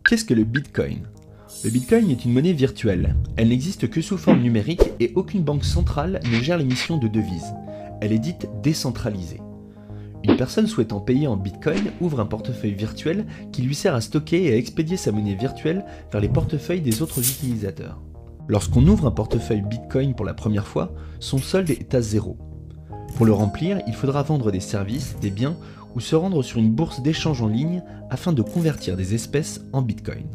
Qu'est-ce que le Bitcoin? Le Bitcoin est une monnaie virtuelle. Elle n'existe que sous forme numérique et aucune banque centrale ne gère l'émission de devises. Elle est dite décentralisée. Une personne souhaitant payer en Bitcoin ouvre un portefeuille virtuel qui lui sert à stocker et à expédier sa monnaie virtuelle vers les portefeuilles des autres utilisateurs. Lorsqu'on ouvre un portefeuille Bitcoin pour la première fois, son solde est à 0. Pour le remplir, il faudra vendre des services, des biens ou se rendre sur une bourse d'échange en ligne afin de convertir des espèces en Bitcoin.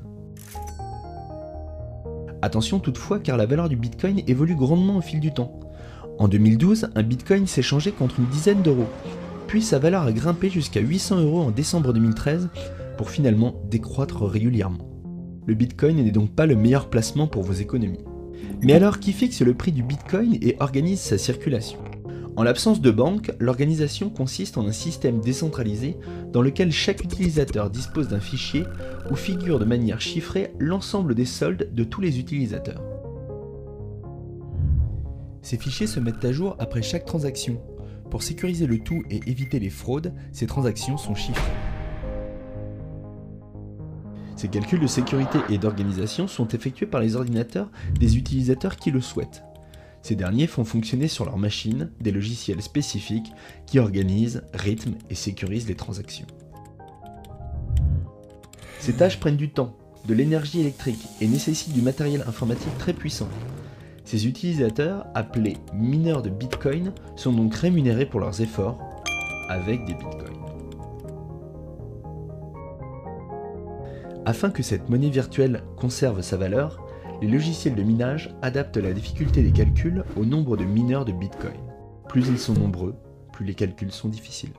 Attention toutefois car la valeur du Bitcoin évolue grandement au fil du temps. En 2012, un Bitcoin s'échangeait contre une dizaine d'euros, puis sa valeur a grimpé jusqu'à 800 euros en décembre 2013 pour finalement décroître régulièrement. Le Bitcoin n'est donc pas le meilleur placement pour vos économies. Mais alors qui fixe le prix du Bitcoin et organise sa circulation? En l'absence de banque, l'organisation consiste en un système décentralisé dans lequel chaque utilisateur dispose d'un fichier où figure de manière chiffrée l'ensemble des soldes de tous les utilisateurs. Ces fichiers se mettent à jour après chaque transaction. Pour sécuriser le tout et éviter les fraudes, ces transactions sont chiffrées. Ces calculs de sécurité et d'organisation sont effectués par les ordinateurs des utilisateurs qui le souhaitent. Ces derniers font fonctionner sur leur machine des logiciels spécifiques qui organisent, rythment et sécurisent les transactions. Ces tâches prennent du temps, de l'énergie électrique et nécessitent du matériel informatique très puissant. Ces utilisateurs, appelés mineurs de Bitcoin, sont donc rémunérés pour leurs efforts avec des Bitcoins. Afin que cette monnaie virtuelle conserve sa valeur, les logiciels de minage adaptent la difficulté des calculs au nombre de mineurs de Bitcoin. Plus ils sont nombreux, plus les calculs sont difficiles.